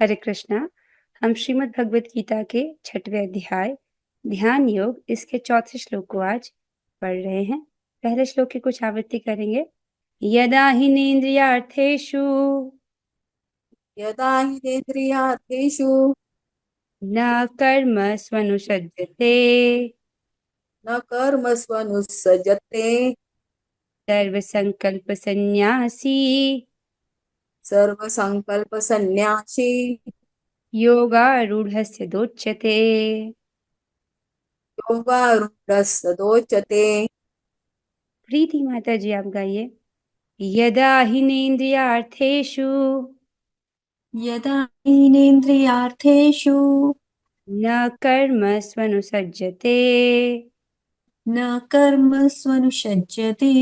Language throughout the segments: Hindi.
हरे कृष्णा। हम श्रीमद् भगवत गीता के 6वें अध्याय ध्यान योग इसके चौथे श्लोक को आज पढ़ रहे हैं। पहले श्लोक की कुछ आवृत्ति करेंगे। यदा हिनेन्द्रियार्थेषु यदा हिनेन्द्रियार्थेषु न कर्मस्वनुषज्यते न कर्मस्वनुसज्जते सर्वसंकल्पसन्न्यासी सर्वसंकल्पसन्न्यासी योगारूढस्य दोच्यते। योगारूढस्तदोच्यते। प्रीति माता जी आप गाइए। यदा हिनेन्द्रियार्थेषु यदा हीनेन्द्रियार्थेषु न कर्मस्वनुसज्जते न कर्मस्वनुषज्यते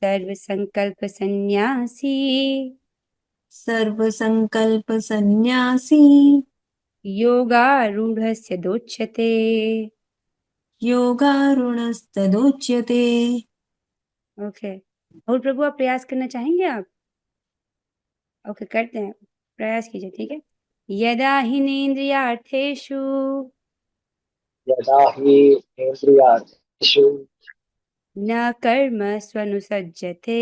सर्वसंकल्पसन्न्यासी सर्वसंकल्पसन्न्यासी योगारूढस्य दोच्यते। योगारूढस्तदोच्यते। ओके, और प्रभु आप प्रयास करना चाहेंगे आप? ओके, करते हैं, प्रयास कीजिए, ठीक है। यदा हिनेन्द्रियार्थेषु यदा हि इन्द्रियार्थेषु न कर्मस्वनुसज्जते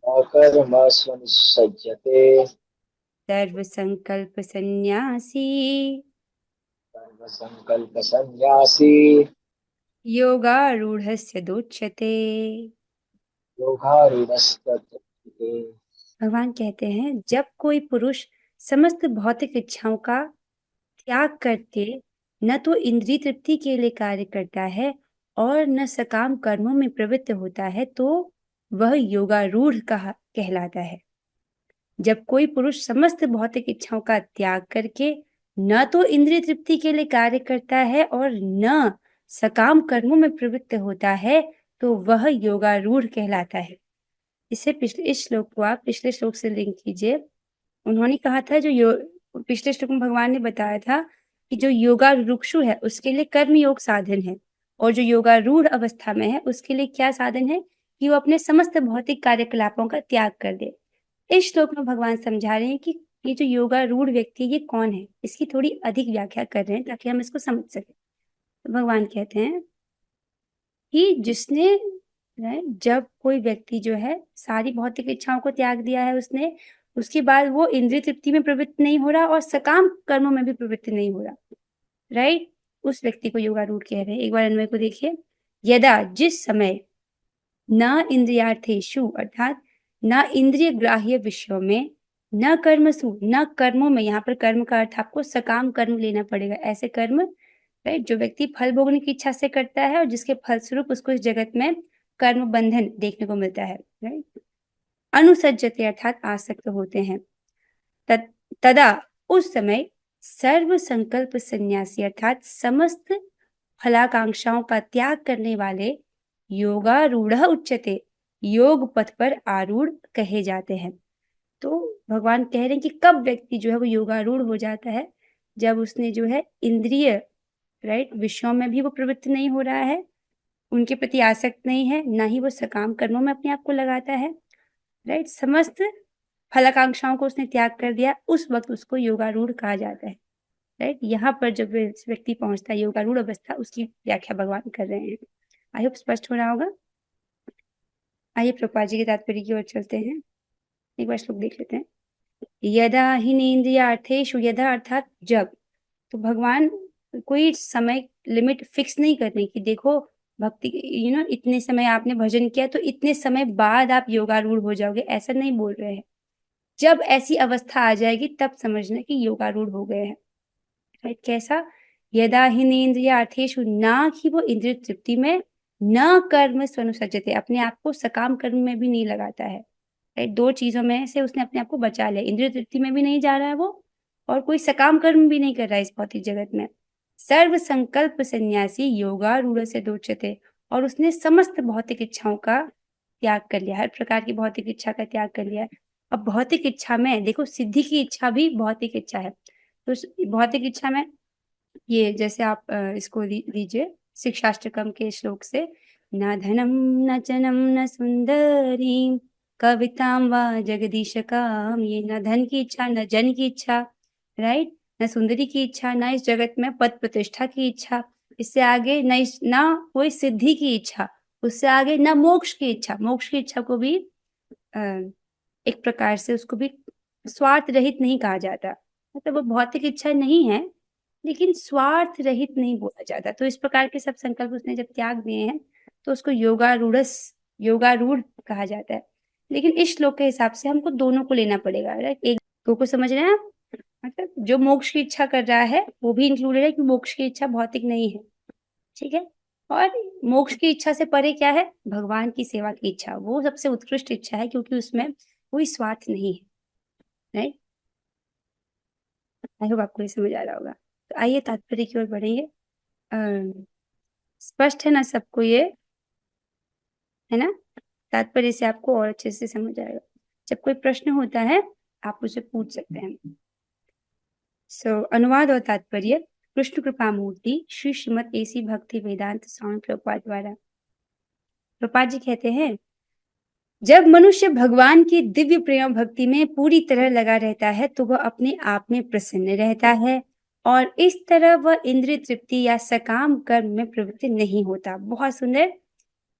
न कर्मस्वनुसज्जते सर्वसंकल्पसन्न्यासी सर्वसंकल्पसन्न्यासी योगारूढस्य दोच्यते। योगारूढस्तदोच्यते। भगवान कहते हैं जब कोई पुरुष समस्त भौतिक इच्छाओं का त्याग करके न तो इंद्रिय तृप्ति के लिए कार्य करता है और न सकाम कर्मों में प्रवृत्त होता है तो वह योगारूढ़ कहलाता है। जब कोई पुरुष समस्त भौतिक इच्छाओं का त्याग करके न तो इंद्रिय तृप्ति के लिए कार्य करता है और न सकाम कर्मों में प्रवृत्त होता है तो वह योगारूढ़ कहलाता है। इस श्लोक को आप पिछले श्लोक से लिंक कीजिए। उन्होंने कहा था पिछले श्लोक में भगवान ने बताया था कि जो योगारूढ़ है उसके लिए कर्म योग साधन है और जो योगारूढ़ अवस्था में है उसके लिए क्या साधन है कि वो अपने समस्त भौतिक कार्यकलापों का त्याग कर दे। इस श्लोक में भगवान समझा रहे हैं कि ये जो योगारूढ़ व्यक्ति है ये कौन है, इसकी थोड़ी अधिक व्याख्या कर रहे हैं ताकि हम इसको समझ सके। तो भगवान कहते हैं कि जिसने जब कोई व्यक्ति जो है सारी भौतिक इच्छाओं को त्याग दिया है, उसने उसके बाद वो इंद्रिय तृप्ति में प्रवृत्त नहीं हो रहा और सकाम कर्मों में भी प्रवृत्त नहीं हो रहा, राइट, उस व्यक्ति को योगारूढ़ कह रहे हैं। एक बार अन्वय को देखिए। यदा जिस समय न इंद्रियार्थेषु अर्थात न इंद्रिय ग्राह्य विषयों में न कर्मसु न कर्मों में, यहाँ पर कर्म का अर्थ आपको सकाम कर्म लेना पड़ेगा, ऐसे कर्म राइट जो व्यक्ति फल भोगने की इच्छा से करता है और जिसके फलस्वरूप उसको इस जगत में कर्म बंधन देखने को मिलता है, राइट। अनुसज्जते अर्थात आसक्त होते हैं। तदा उस समय सर्व संकल्प सन्यासी अर्थात समस्त फलाकांक्षाओं का त्याग करने वाले योगारूढ़ उच्यते, योग पथ पर आरूढ़ कहे जाते हैं। तो भगवान कह रहे हैं कि कब व्यक्ति जो है वो योगारूढ़ हो जाता है, जब उसने जो है इंद्रिय राइट विषयों में भी वो प्रवृत्त नहीं हो रहा है, उनके प्रति आसक्त नहीं है, ना ही वो सकाम कर्मों में अपने आप को लगाता है, राइट, समस्त फलाकांक्षाओं को उसने त्याग कर दिया, उस वक्त उसको योगारूढ़ कहा जाता है, राइट। यहाँ पर जब व्यक्ति पहुंचता है योगारूढ़ अवस्था, उसकी व्याख्या भगवान कर रहे हैं। आई होप स्पष्ट हो रहा होगा। आइए प्रभुपाद जी के तात्पर्य की ओर चलते हैं, एक बार श्लोक देख लेते हैं। यदा हिनेन्द्रियार्थेषु, यदा अर्थात जब, तो भगवान कोई समय लिमिट फिक्स नहीं कर रहे कि देखो भक्ति इतने समय आपने भजन किया तो इतने समय बाद आप योगारूढ़ हो जाओगे, ऐसा नहीं बोल रहे हैं। जब ऐसी अवस्था आ जाएगी तब समझना कि योगारूढ़ हो गए हैं, राइट। कैसा? यदा हिनेन्द्रियार्थेषु, ना कि वो इंद्रिय तृप्ति में, न कर्म स्वनुसज्जते, अपने आप को सकाम कर्म में भी नहीं लगाता है, राइट। दो चीजों में से उसने अपने आप को बचा लिया, इंद्रिय तृप्ति में भी नहीं जा रहा है वो और कोई सकाम कर्म भी नहीं कर रहा है इस भौतिक जगत में। सर्व संकल्प सन्यासी योगारूढ़ से दोच्यते, और उसने समस्त भौतिक इच्छाओं का त्याग कर लिया, हर प्रकार की भौतिक इच्छा का त्याग कर लिया है। अब भौतिक इच्छा में देखो, सिद्धि की इच्छा भी भौतिक इच्छा है, तो भौतिक इच्छा में ये जैसे आप इसको लीजिए शिक्षाष्टकम के श्लोक से, न धनम न जनम न सुंदरी कवितां वा जगदीश काम, ये न धन की इच्छा, न जन की इच्छा, राइट, न सुंदरी की इच्छा, न इस जगत में पद प्रतिष्ठा की इच्छा, इससे आगे न कोई सिद्धि की इच्छा, उससे आगे न मोक्ष की इच्छा। मोक्ष की इच्छा को भी एक प्रकार से उसको भी स्वार्थ रहित नहीं कहा जाता, मतलब वो भौतिक इच्छा नहीं है लेकिन स्वार्थ रहित नहीं बोला जाता। तो इस प्रकार के सब संकल्प उसने जब त्याग दिए हैं तो उसको योगारूढ़ कहा जाता है। लेकिन इस श्लोक के हिसाब से हमको दोनों को लेना पड़ेगा, राइट। एक दो को समझ रहे हैं आप, मतलब जो मोक्ष की इच्छा कर रहा है वो भी इंक्लूडेड है कि मोक्ष की इच्छा भौतिक नहीं है, ठीक है। और मोक्ष की इच्छा से परे क्या है, भगवान की सेवा की इच्छा, वो सबसे उत्कृष्ट इच्छा है क्योंकि उसमें कोई स्वार्थ नहीं है, राइट। आई होप आपको ये समझ आ रहा होगा। तो आइए तात्पर्य की ओर बढ़ेंगे। स्पष्ट है ना सबको, ये है ना, तात्पर्य से आपको और अच्छे से समझ आएगा। जब कोई प्रश्न होता है आप उसे पूछ सकते हैं। अनुवाद और तात्पर्य। कृष्ण कृपा मूर्ति श्री श्रीमद एसी भक्ति वेदांत स्वामी प्रभुपाद द्वारा। प्रभुपाद जी कहते हैं, जब मनुष्य भगवान की दिव्य प्रेम भक्ति में पूरी तरह लगा रहता है तो वह अपने आप में प्रसन्न रहता है और इस तरह वह इंद्रिय तृप्ति या सकाम कर्म में प्रवृत्त नहीं होता। बहुत सुंदर,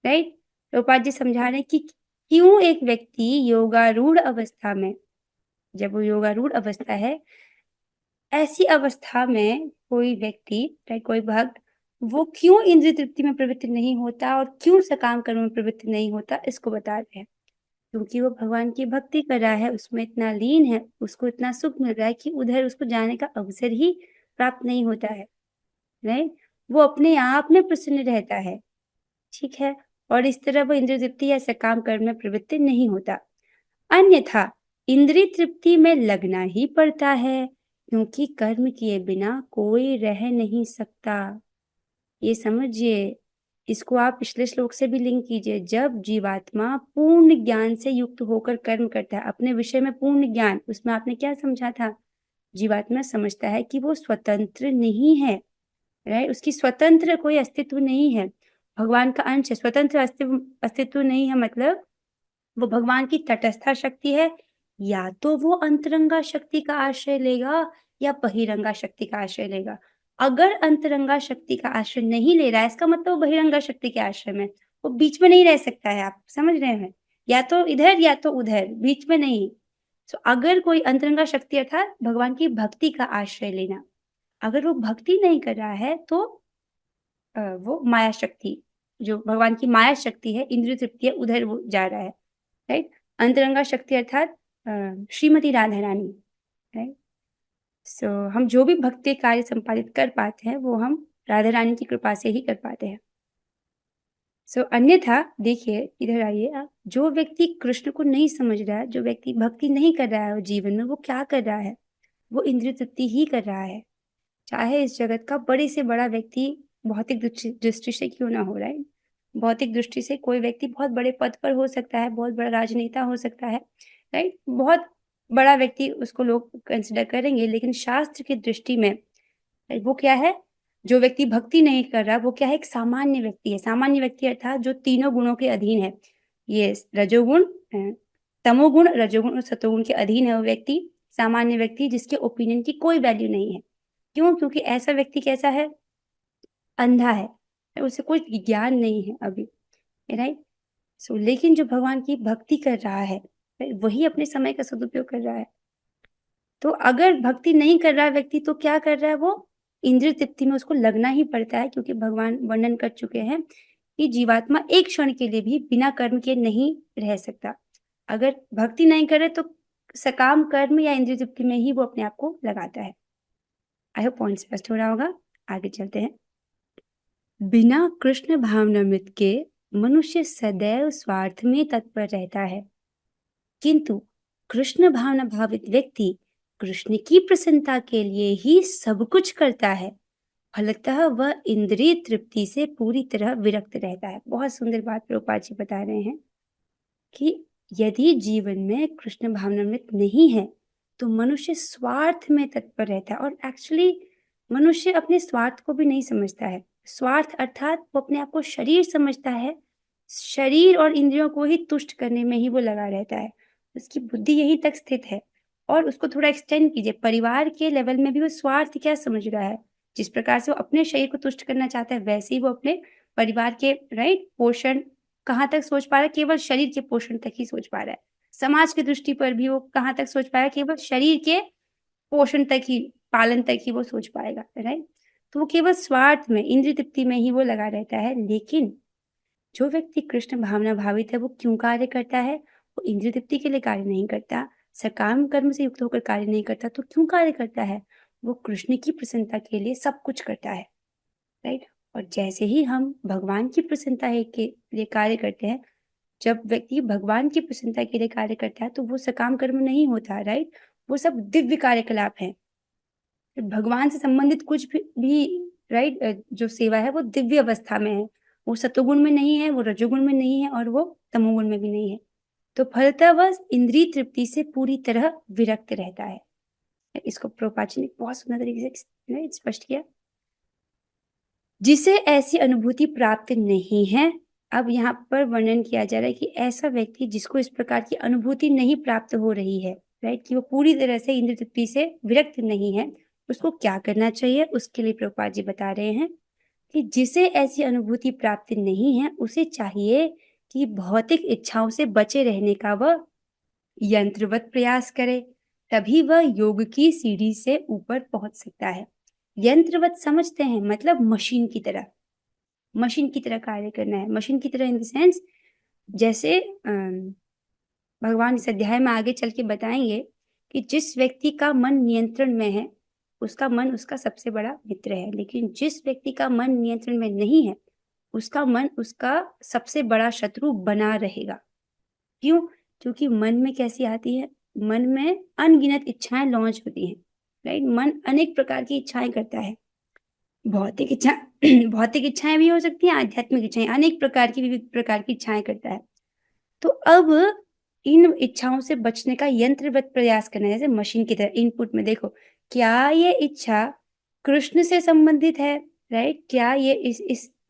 राइट। प्रभुपाद जी समझा रहे हैं कि क्यों एक व्यक्ति योगारूढ़ अवस्था में, जब वो योगारूढ़ अवस्था है, ऐसी अवस्था में कोई व्यक्ति, राइट, कोई भक्त, वो क्यों इंद्रिय तृप्ति में प्रवृत्त नहीं होता और क्यों सकाम कर्म में प्रवृत्त नहीं होता, इसको बता रहे हैं। क्योंकि वो भगवान की भक्ति कर रहा है, उसमें इतना लीन है, उसको इतना सुख मिल रहा है कि उधर उसको जाने का अवसर ही प्राप्त नहीं होता है, राइट। वो अपने आप में प्रसन्न रहता है, ठीक है, और इस तरह वो इंद्रिय तृप्ति या सकाम कर्म में प्रवृत्त नहीं होता। अन्यथा इंद्रिय तृप्ति में लगना ही पड़ता है क्योंकि कर्म किए बिना कोई रह नहीं सकता। ये समझिए, इसको आप पिछले श्लोक से भी लिंक कीजिए। जब जीवात्मा पूर्ण ज्ञान से युक्त होकर कर्म करता है, अपने विषय में पूर्ण ज्ञान, उसमें आपने क्या समझा था, जीवात्मा समझता है कि वो स्वतंत्र नहीं है, राइट, उसकी स्वतंत्र कोई अस्तित्व नहीं है, भगवान का अंश है। स्वतंत्र अस्तित्व नहीं है मतलब वो भगवान की तटस्था शक्ति है, या तो वो अंतरंगा शक्ति का आश्रय लेगा या बहिरंगा शक्ति का आश्रय लेगा। अगर अंतरंगा शक्ति का आश्रय नहीं ले रहा है, इसका मतलब वो बहिरंगा शक्ति के आश्रय में, वो बीच में नहीं रह सकता है। आप समझ रहे हैं, या तो इधर या तो उधर, बीच में नहीं। तो अगर कोई अंतरंगा शक्ति अर्थात भगवान की भक्ति का आश्रय लेना, अगर वो भक्ति नहीं कर रहा है तो वो माया शक्ति, जो भगवान की माया शक्ति है, इंद्रिय तृप्ति है, उधर वो जा रहा है, राइट। अंतरंगा शक्ति अर्थात श्रीमती राधा रानी, राइट। हम जो भी भक्ति कार्य संपादित कर पाते हैं वो हम राधा रानी की कृपा से ही कर पाते हैं। अन्यथा देखिए, इधर आइए आप, जो व्यक्ति कृष्ण को नहीं समझ रहा है, जो व्यक्ति भक्ति नहीं कर रहा है वो जीवन में, वो क्या कर रहा है, वो इंद्रिय तृप्ति ही कर रहा है। चाहे इस जगत का बड़े से बड़ा व्यक्ति भौतिक दृष्टि से क्यों ना हो, राइट। भौतिक दृष्टि से कोई व्यक्ति बहुत बड़े पद पर हो सकता है, बहुत बड़ा राजनेता हो सकता है, राइट, बहुत बड़ा व्यक्ति उसको लोग कंसिडर करेंगे, लेकिन शास्त्र की दृष्टि में वो क्या है, जो व्यक्ति भक्ति नहीं कर रहा वो क्या है, एक सामान्य व्यक्ति है। सामान्य व्यक्ति अर्थात जो तीनों गुणों के अधीन है, ये रजोगुण, तमोगुण, रजोगुण और सतोगुण के अधीन है वो व्यक्ति, सामान्य व्यक्ति जिसके ओपिनियन की कोई वैल्यू नहीं है। क्यों? क्योंकि ऐसा व्यक्ति कैसा है, अंधा है, उसे कोई ज्ञान नहीं है अभी, राइट। लेकिन जो भगवान की भक्ति कर रहा है वही अपने समय का सदुपयोग कर रहा है। तो अगर भक्ति नहीं कर रहा है व्यक्ति तो क्या कर रहा है, वो इंद्रिय तृप्ति में उसको लगना ही पड़ता है, क्योंकि भगवान वर्णन कर चुके हैं कि जीवात्मा एक क्षण के लिए भी बिना कर्म के नहीं रह सकता। अगर भक्ति नहीं करे तो सकाम कर्म या इंद्रिय तृप्ति में ही वो अपने आप को लगाता है। आई होप पॉइंट स्पष्ट हो रहा होगा। आगे चलते हैं। बिना कृष्ण भावनामृत के मनुष्य सदैव स्वार्थ में तत्पर रहता है, किंतु कृष्ण भावना भावित व्यक्ति कृष्ण की प्रसन्नता के लिए ही सब कुछ करता है, फलतः वह इंद्रिय तृप्ति से पूरी तरह विरक्त रहता है। बहुत सुंदर बात प्रभुपाद जी बता रहे हैं कि यदि जीवन में कृष्ण भावनामृत नहीं है तो मनुष्य स्वार्थ में तत्पर रहता है, और एक्चुअली मनुष्य अपने स्वार्थ को भी नहीं समझता है। स्वार्थ अर्थात वो अपने आप को शरीर समझता है, शरीर और इंद्रियों को ही तुष्ट करने में ही वो लगा रहता है, उसकी बुद्धि यहीं तक स्थित है। और उसको थोड़ा एक्सटेंड कीजिए, परिवार के लेवल में भी वो स्वार्थ क्या समझ रहा है, जिस प्रकार से वो अपने शरीर को तुष्ट करना चाहता है, वैसे ही वो अपने परिवार के पोषण कहाँ तक सोच पा रहा है, केवल शरीर के पोषण तक ही सोच पा रहा है। समाज की दृष्टि पर भी वो कहाँ तक सोच पाएगा, केवल शरीर के पोषण तक ही, पालन तक ही वो सोच पाएगा, राइट। तो वो केवल स्वार्थ में, इंद्रिय तृप्ति में ही वो लगा रहता है। लेकिन जो व्यक्ति कृष्ण भावना भावित है, वो क्यों कार्य करता है? वो इंद्रिय तृप्ति के लिए कार्य नहीं करता, सकाम कर्म से युक्त होकर कार्य नहीं करता। तो क्यों कार्य करता है? वो कृष्ण की प्रसन्नता के लिए सब कुछ करता है, राइट। और जैसे ही हम भगवान की प्रसन्नता के लिए कार्य करते हैं, जब व्यक्ति भगवान की प्रसन्नता के लिए कार्य करता है, तो वो सकाम कर्म नहीं होता, राइट। वो सब दिव्य कार्यकलाप है, भगवान से संबंधित कुछ भी राइट, जो सेवा है वो दिव्य अवस्था में है। वो सतोगुण में नहीं है, वो रजोगुण में नहीं है, और वो तमोगुण में भी नहीं है। तो फलतः वह इंद्रिय तृप्ति से पूरी तरह विरक्त रहता है। इसको प्रभुपाद जी ने बहुत सुंदर तरीके से स्पष्ट किया। जिसे ऐसी अनुभूति प्राप्त नहीं है, अब यहाँ पर वर्णन किया जा रहा है कि ऐसा व्यक्ति जिसको इस प्रकार की अनुभूति नहीं प्राप्त हो रही है, राइट, कि वो पूरी तरह से इंद्रिय तृप्ति से विरक्त नहीं है, उसको क्या करना चाहिए? उसके लिए प्रभुपाद जी बता रहे हैं कि जिसे ऐसी अनुभूति प्राप्त नहीं है, उसे चाहिए कि भौतिक इच्छाओं से बचे रहने का वह यंत्रवत प्रयास करे, तभी वह योग की सीढ़ी से ऊपर पहुंच सकता है। यंत्रवत समझते हैं, मतलब मशीन की तरह, मशीन की तरह कार्य करना है। मशीन की तरह इन द सेंस, जैसे भगवान इस अध्याय में आगे चल के बताएंगे कि जिस व्यक्ति का मन नियंत्रण में है, उसका मन उसका सबसे बड़ा मित्र है। लेकिन जिस व्यक्ति का मन नियंत्रण में नहीं है, उसका मन उसका सबसे बड़ा शत्रु बना रहेगा। क्यों? क्योंकि मन में कैसी आती है, मन में अनगिनत इच्छाएं लॉन्च होती हैं, राइट। मन अनेक प्रकार की इच्छाएं करता है, भौतिक इच्छा भौतिक इच्छाएं भी हो सकती हैं, आध्यात्मिक इच्छाएं, अनेक प्रकार की, विविध प्रकार की इच्छाएं करता है। तो अब इन इच्छाओं से बचने का यंत्रवत प्रयास करना है, जैसे मशीन की तरह। इनपुट में देखो, क्या ये इच्छा कृष्ण से संबंधित है, राइट? क्या ये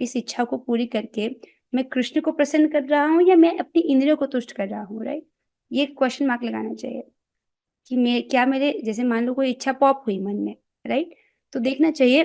इस इच्छा को पूरी करके मैं कृष्ण को प्रसन्न कर रहा हूँ, या मैं अपनी इंद्रियों को तुष्ट कर रहा हूँ, राइट? ये क्वेश्चन मार्क लगाना चाहिए कि मैं क्या, मेरे जैसे मान लो कोई इच्छा पॉप हुई मन में, राइट, तो देखना चाहिए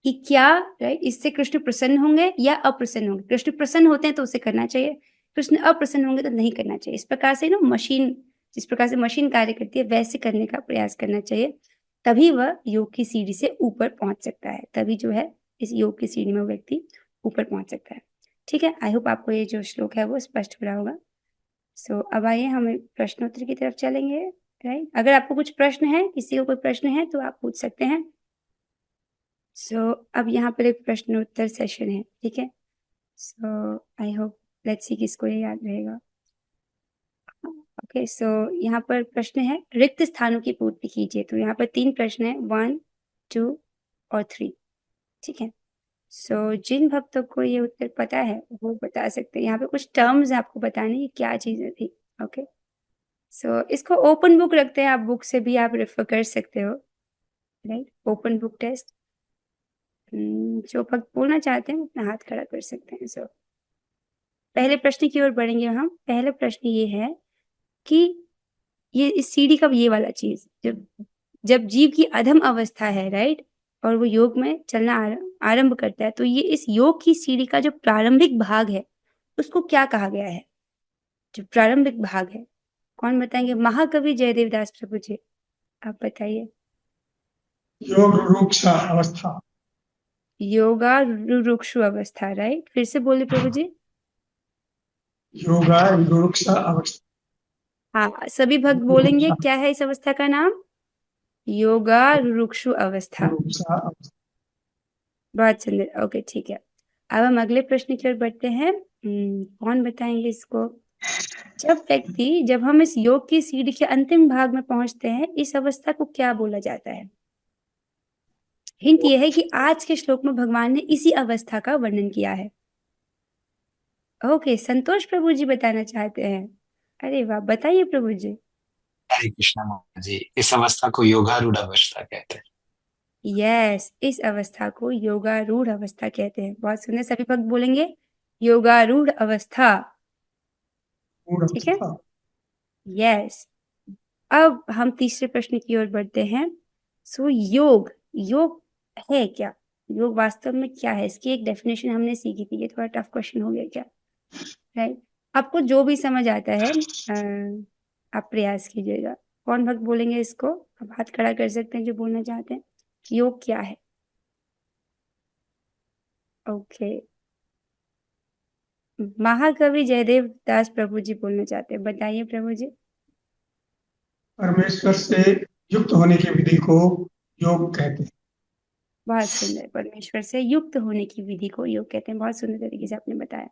कि क्या, राइट, इससे कृष्ण प्रसन्न होंगे या अप्रसन्न होंगे। कृष्ण प्रसन्न होते हैं तो उसे करना चाहिए, कृष्ण अप्रसन्न होंगे तो नहीं करना चाहिए। इस प्रकार से ना मशीन, जिस प्रकार से मशीन कार्य करती है, वैसे करने का प्रयास करना चाहिए, तभी वह योग की सीढ़ी से ऊपर पहुंच सकता है। तभी जो है इस योग की सीढ़ी में वो व्यक्ति ऊपर पहुंच सकता है। ठीक है, आई होप आपको ये जो श्लोक है वो स्पष्ट हो रहा होगा। सो अब आइए हम प्रश्नोत्तर की तरफ चलेंगे, राइट। अगर आपको कुछ प्रश्न है, किसी को कोई प्रश्न है तो आप पूछ सकते हैं। सो अब यहाँ पर एक प्रश्नोत्तर सेशन है, ठीक है। सो आई होप, लेट्स सी किसको ये याद रहेगा। ओके, सो यहाँ पर प्रश्न है, रिक्त स्थानों की पूर्ति कीजिए। तो यहाँ पर 3 प्रश्न है, 1, 2 और 3, ठीक है। सो जिन भक्तों को ये उत्तर पता है वो बता सकते हैं। यहाँ पे कुछ टर्म्स आपको बताने की क्या चीजें थी। ओके, सो इसको ओपन बुक रखते हैं, आप बुक से भी आप रेफर कर सकते हो, राइट। Open book test. जो भक्त बोलना चाहते हैं अपना हाथ खड़ा कर सकते हैं। सो पहले प्रश्न की ओर बढ़ेंगे हम। पहला प्रश्न ये है कि ये इस सीढ़ी का ये वाला चीज, जब जब जीव की अधम अवस्था है, राइट, और वो योग में चलना आरंभ करता है, तो ये इस योग की सीढ़ी का जो प्रारंभिक भाग है उसको क्या कहा गया है? जो प्रारंभिक भाग है, कौन बताएंगे? महाकवि जयदेव दास प्रभु जी, आप बताइए। योग रुक्ष अवस्था। योगा रुरुक्षु अवस्था, राइट। फिर से बोले प्रभु जी। योगा रुक्ष अवस्था। हाँ, सभी भक्त बोलेंगे, क्या है इस अवस्था का नाम? योगा रुरुक्षु अवस्था। रुक्ष अवस्था। बहुत सुंदर, ओके, ठीक है। अब हम अगले प्रश्न की ओर बढ़ते हैं। कौन बताएंगे इसको? जब हम इस योग की सीढ़ी के अंतिम भाग में पहुंचते हैं, इस अवस्था को क्या बोला जाता है? हिंट ये है कि आज के श्लोक में भगवान ने इसी अवस्था का वर्णन किया है। ओके, संतोष प्रभु जी बताना चाहते हैं। अरे वाह, बताइए प्रभु जी। हरे कृष्णा महाराज जी, इस अवस्था को योगारूढ़ अवस्था कहते हैं। यस, इस अवस्था को योगारूढ़ अवस्था कहते हैं। बहुत सुंदर, सभी भक्त बोलेंगे योगारूढ़ अवस्था। मूढ़ ठीक है, अवस्था। यस। अब हम तीसरे प्रश्न की ओर बढ़ते हैं। सो योग, योग है क्या? योग वास्तव में क्या है? इसकी एक डेफिनेशन हमने सीखी थी। ये थोड़ा टफ क्वेश्चन हो गया क्या? राइट, आपको जो भी समझ आता है आप प्रयास कीजिएगा। कौन भक्त बोलेंगे इसको? आप हाथ खड़ा कर सकते हैं जो बोलना चाहते हैं। योग क्या है? ओके, महाकवि जयदेव दास प्रभु जी बोलना चाहते हैं। बताइए प्रभु जी। परमेश्वर से युक्त होने की विधि को योग कहते हैं। बहुत सुंदर, परमेश्वर से युक्त होने की विधि को योग कहते हैं। बहुत सुंदर तरीके से आपने बताया।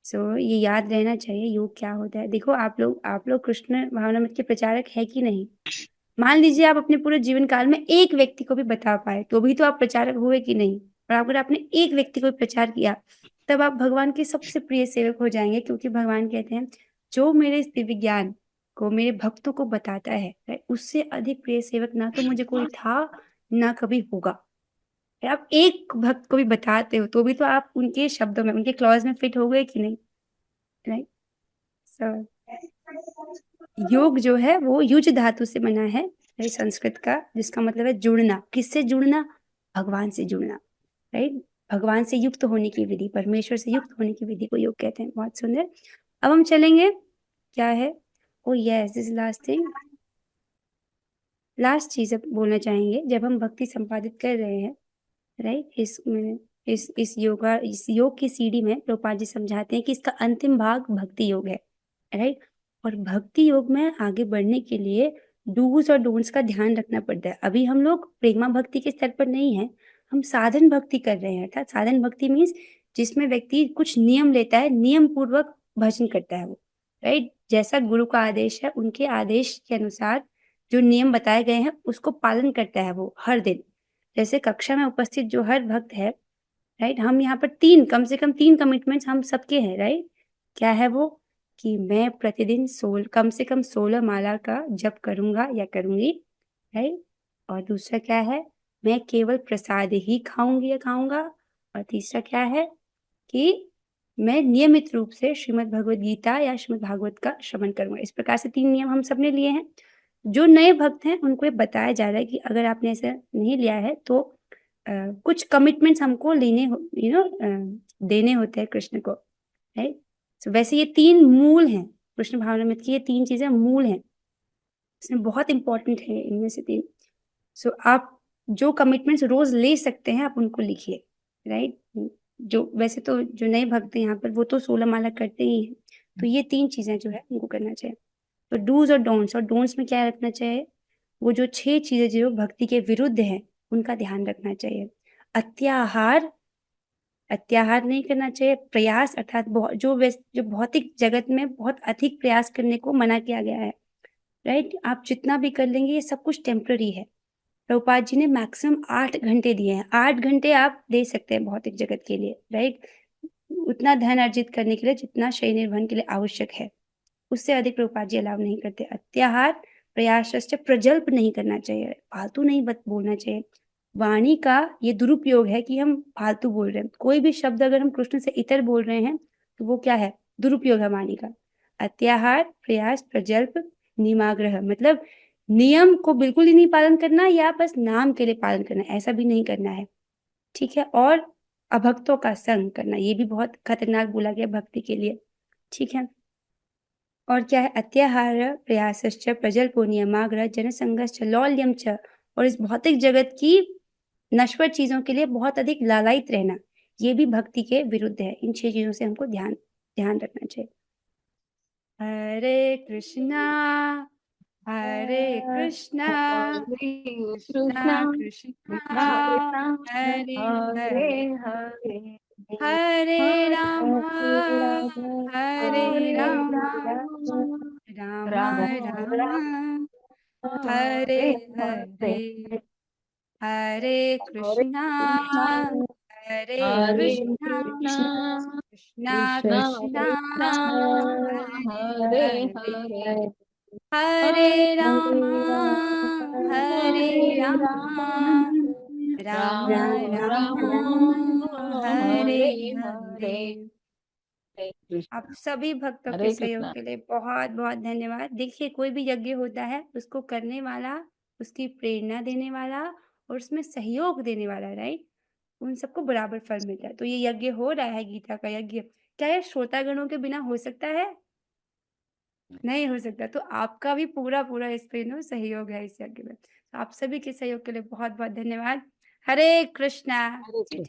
सो ये याद रहना चाहिए योग क्या होता है। देखो आप लोग कृष्ण भावनामृत के प्रचारक है कि नहीं? मान लीजिए आप अपने पूरे जीवन काल में एक व्यक्ति को भी बता पाए तो भी तो आप प्रचारक हुए कि नहीं। और अगर आपने एक व्यक्ति को भी प्रचार किया तब आप भगवान के सबसे प्रिय सेवक हो जाएंगे, क्योंकि भगवान कहते हैं जो मेरे इस दिव्य ज्ञान को मेरे भक्तों को बताता है, उससे अधिक प्रिय सेवक ना तो मुझे कोई था ना कभी होगा। आप एक भक्त को भी बताते हो तो भी तो आप उनके शब्दों में, उनके क्लॉज में फिट हो गए कि नहीं? राइट। सो योग जो है वो युज धातु से बना है, संस्कृत का, जिसका मतलब है जुड़ना। किससे जुड़ना? भगवान से जुड़ना। राइट, भगवान से युक्त होने की विधि, परमेश्वर से युक्त होने की विधि को योग कहते हैं। बहुत सुंदर। अब हम चलेंगे, क्या है? ओ yes, this last thing, last चीज अब बोलना चाहेंगे। जब हम भक्ति संपादित कर रहे हैं, राइट, इस योग की सीढ़ी में प्रभुपाद जी समझाते हैं कि इसका अंतिम भाग भक्ति योग है। राइट, और भक्ति योग में आगे बढ़ने के लिए डूज और डोंट्स का ध्यान रखना पड़ता है। अभी हम लोग प्रेमा भक्ति के स्तर पर नहीं है, हम साधन भक्ति कर रहे हैं। अर्थात साधन भक्ति मीन्स जिसमें व्यक्ति कुछ नियम लेता है, नियम पूर्वक भजन करता है वो। राइट, जैसा गुरु का आदेश है, उनके आदेश के अनुसार जो नियम बताए गए हैं उसको पालन करता है वो हर दिन। जैसे कक्षा में उपस्थित जो हर भक्त है, राइट, हम यहाँ पर कम से कम 3 कमिटमेंट्स हम सबके हैं। राइट, क्या है वो? कि मैं प्रतिदिन कम से कम 16 माला का जप करूंगा या करूंगी। राइट, और दूसरा क्या है? मैं केवल प्रसाद ही खाऊंगी या खाऊंगा। और तीसरा क्या है? कि मैं नियमित रूप से श्रीमद् भगवद गीता या श्रीमद् भागवत का श्रवण करूंगा। इस प्रकार से 3 नियम हम सबने लिए हैं। जो नए भक्त हैं उनको ये बताया जा रहा है कि अगर आपने ऐसा नहीं लिया है तो कुछ कमिटमेंट्स हमको देने होते हैं कृष्ण को। राइट, तो वैसे ये 3 मूल हैं कृष्ण भावनामृत की। ये 3 चीजें मूल हैं, इसमें बहुत इंपॉर्टेंट है इनमें से 3। सो आप जो कमिटमेंट्स रोज ले सकते हैं आप उनको लिखिए। राइट, जो वैसे तो जो नए भक्त हैं यहाँ पर वो तो 16 माला करते ही हैं, तो ये 3 चीजें जो है उनको करना चाहिए। तो डूज और डोंट्स, और डोंट्स में क्या रखना चाहिए? वो जो 6 चीजें जो भक्ति के विरुद्ध है उनका ध्यान रखना चाहिए। अत्याहार, अत्याहार नहीं करना चाहिए। प्रयास, अर्थात जो भौतिक जगत में बहुत अधिक प्रयास करने को मना किया गया है। राइट, आप जितना भी कर लेंगे ये सब कुछ टेम्पररी है। प्रभुपाद जी ने मैक्सिमम 8 घंटे दिए हैं। 8 घंटे आप दे सकते हैं भौतिक जगत के लिए। राइट, उतना धन अर्जित करने के लिए जितना शरीर निर्वहन के लिए आवश्यक है, उससे अधिक प्रभुपाद जी अलाउ नहीं करते। अत्याहार, प्रयास, प्रजल्प नहीं करना चाहिए, फालतू नहीं बोलना चाहिए। वाणी का ये दुरुपयोग है कि हम फालतू बोल रहे हैं। कोई भी शब्द अगर हम कृष्ण से इतर बोल रहे हैं तो वो क्या है? दुरुपयोग है वाणी का। अत्याहार, प्रयास, प्रजल्प, नियमाग्रह, मतलब नियम को बिल्कुल ही नहीं पालन करना या बस नाम के लिए पालन करना, ऐसा भी नहीं करना है। ठीक है, और अभक्तों का संग करना, ये भी बहुत खतरनाक बोला गया भक्ति के लिए। ठीक है, और क्या है? अत्याहार, प्रयासश्च, प्रजल्पो, नियमाग्रह, जनसंगश्च, लौल्यम च, और इस भौतिक जगत की नश्वर चीजों के लिए बहुत अधिक लालायित रहना, ये भी भक्ति के विरुद्ध है। इन 6 चीजों से हमको ध्यान रखना चाहिए। हरे कृष्णा हरे कृष्णा कृष्णा कृष्णा हरे हरे, हरे राम हरे राम, राम राम हरे हरे, हरे कृष्णा हरे कृष्णा कृष्णा कृष्णा हरे हरे, हरे राम राम राम हरे हरे। आप सभी भक्तों के हरे सहयोग कृष्णा। के लिए बहुत बहुत धन्यवाद। देखिए, कोई भी यज्ञ होता है उसको करने वाला, उसकी प्रेरणा देने वाला और उसमें सहयोग देने वाला, राइट, उन सबको बराबर फल मिलता है। तो ये यज्ञ हो रहा है, गीता का यज्ञ, क्या ये श्रोतागणों के बिना हो सकता है? नहीं हो सकता। तो आपका भी पूरा पूरा इस पे सहयोग है इस यज्ञ में। तो आप सभी के सहयोग के लिए बहुत बहुत धन्यवाद। हरे कृष्णा। हरे कृष्णा।